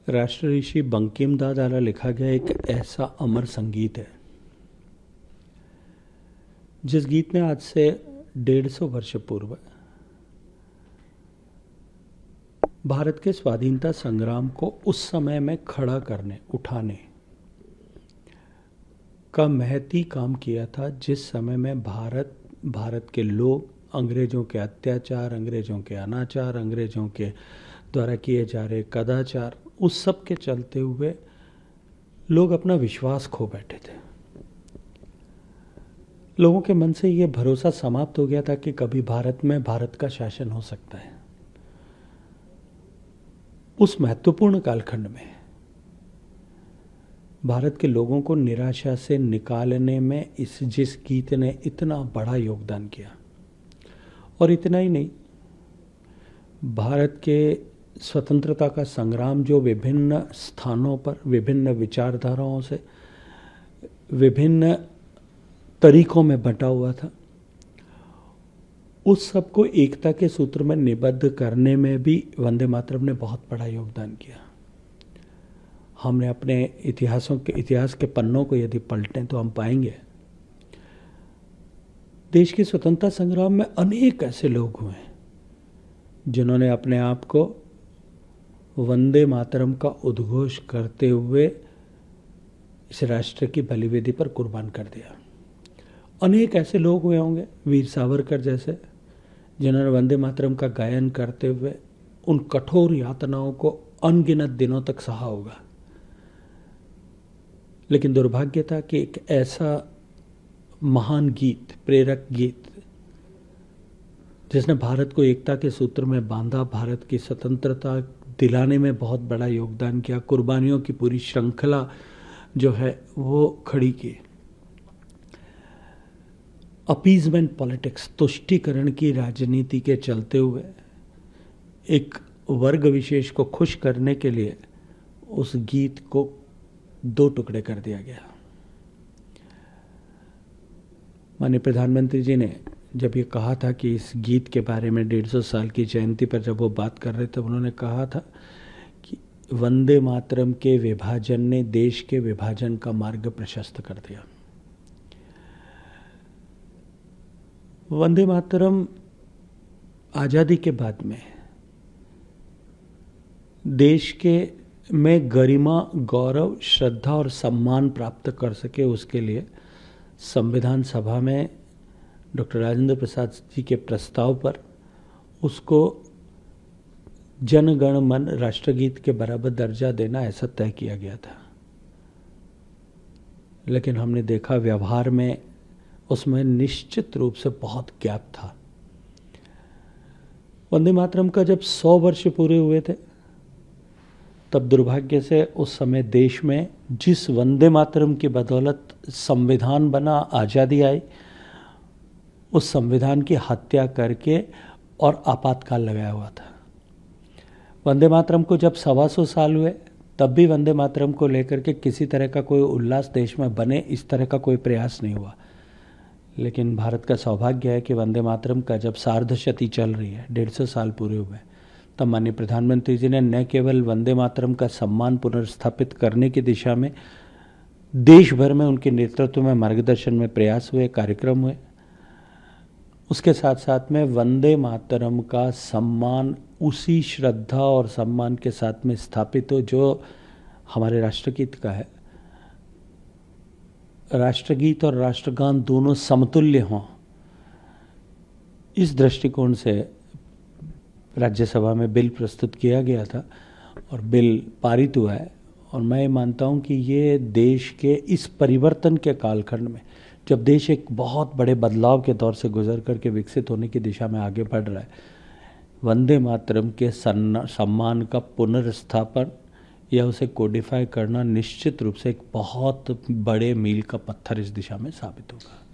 राष्ट्र ऋषि बंकिम दास द्वारा लिखा गया एक ऐसा अमर संगीत है जिस गीत ने आज से 150 वर्ष पूर्व भारत के स्वाधीनता संग्राम को उस समय में खड़ा करने उठाने का महती काम किया था, जिस समय में भारत के लोग अंग्रेजों के अत्याचार, अंग्रेजों के अनाचार, अंग्रेजों के द्वारा किए जा रहे कदाचार, उस सब के चलते हुए लोग अपना विश्वास खो बैठे थे। लोगों के मन से ये भरोसा समाप्त हो गया था कि कभी भारत में भारत का शासन हो सकता है। उस महत्वपूर्ण कालखंड में भारत के लोगों को निराशा से निकालने में जिस गीत ने इतना बड़ा योगदान किया, और इतना ही नहीं, भारत के स्वतंत्रता का संग्राम जो विभिन्न स्थानों पर विभिन्न विचारधाराओं से विभिन्न तरीकों में बंटा हुआ था, उस सबको एकता के सूत्र में निबद्ध करने में भी वंदे मातरम ने बहुत बड़ा योगदान किया। हमने अपने इतिहास के पन्नों को यदि पलटें तो हम पाएंगे देश के स्वतंत्रता संग्राम में अनेक ऐसे लोग हुए जिन्होंने अपने आप को वंदे मातरम का उद्घोष करते हुए इस राष्ट्र की बलिवेदी पर कुर्बान कर दिया। अनेक ऐसे लोग हुए होंगे, वीर सावरकर जैसे, जिन्होंने वंदे मातरम का गायन करते हुए उन कठोर यातनाओं को अनगिनत दिनों तक सहा होगा। लेकिन दुर्भाग्य था कि एक ऐसा महान गीत, प्रेरक गीत, जिसने भारत को एकता के सूत्र में बांधा, भारत की स्वतंत्रता दिलाने में बहुत बड़ा योगदान किया, कुर्बानियों की पूरी श्रृंखला जो है वो खड़ी की, अपीजमेंट पॉलिटिक्स, तुष्टीकरण की राजनीति के चलते हुए एक वर्ग विशेष को खुश करने के लिए उस गीत को 2 टुकड़े कर दिया गया। माननीय प्रधानमंत्री जी ने जब ये कहा था कि इस गीत के बारे में 150 साल की जयंती पर जब वो बात कर रहे थे, उन्होंने कहा था कि वंदे मातरम के विभाजन ने देश के विभाजन का मार्ग प्रशस्त कर दिया। वंदे मातरम आज़ादी के बाद में देश के में गरिमा, गौरव, श्रद्धा और सम्मान प्राप्त कर सके, उसके लिए संविधान सभा में डॉक्टर राजेंद्र प्रसाद जी के प्रस्ताव पर उसको जन गण मन राष्ट्रगीत के बराबर दर्जा देना ऐसा तय किया गया था। लेकिन हमने देखा व्यवहार में उसमें निश्चित रूप से बहुत गैप था। वंदे मातरम का जब 100 वर्ष पूरे हुए थे, तब दुर्भाग्य से उस समय देश में जिस वंदे मातरम की बदौलत संविधान बना, आज़ादी आई, उस संविधान की हत्या करके और आपातकाल लगाया हुआ था। वंदे मातरम को जब 125 साल हुए, तब भी वंदे मातरम को लेकर के किसी तरह का कोई उल्लास देश में बने, इस तरह का कोई प्रयास नहीं हुआ। लेकिन भारत का सौभाग्य है कि वंदे मातरम का जब सार्धशती चल रही है, 150 साल पूरे हुए, तब माननीय प्रधानमंत्री जी ने न केवल वंदे मातरम का सम्मान पुनर्स्थापित करने की दिशा में देश भर में उनके नेतृत्व में मार्गदर्शन में प्रयास हुए, कार्यक्रम हुए, उसके साथ साथ में वंदे मातरम का सम्मान उसी श्रद्धा और सम्मान के साथ में स्थापित हो जो हमारे राष्ट्रगीत का है। राष्ट्रगीत और राष्ट्रगान दोनों समतुल्य हों, इस दृष्टिकोण से राज्यसभा में बिल प्रस्तुत किया गया था और बिल पारित हुआ है। और मैं मानता हूं कि ये देश के इस परिवर्तन के कालखंड में, जब देश एक बहुत बड़े बदलाव के दौर से गुजर करके विकसित होने की दिशा में आगे बढ़ रहा है, वंदे मातरम के सम्मान का पुनर्स्थापन या उसे कोडिफाई करना निश्चित रूप से एक बहुत बड़े मील का पत्थर इस दिशा में साबित होगा।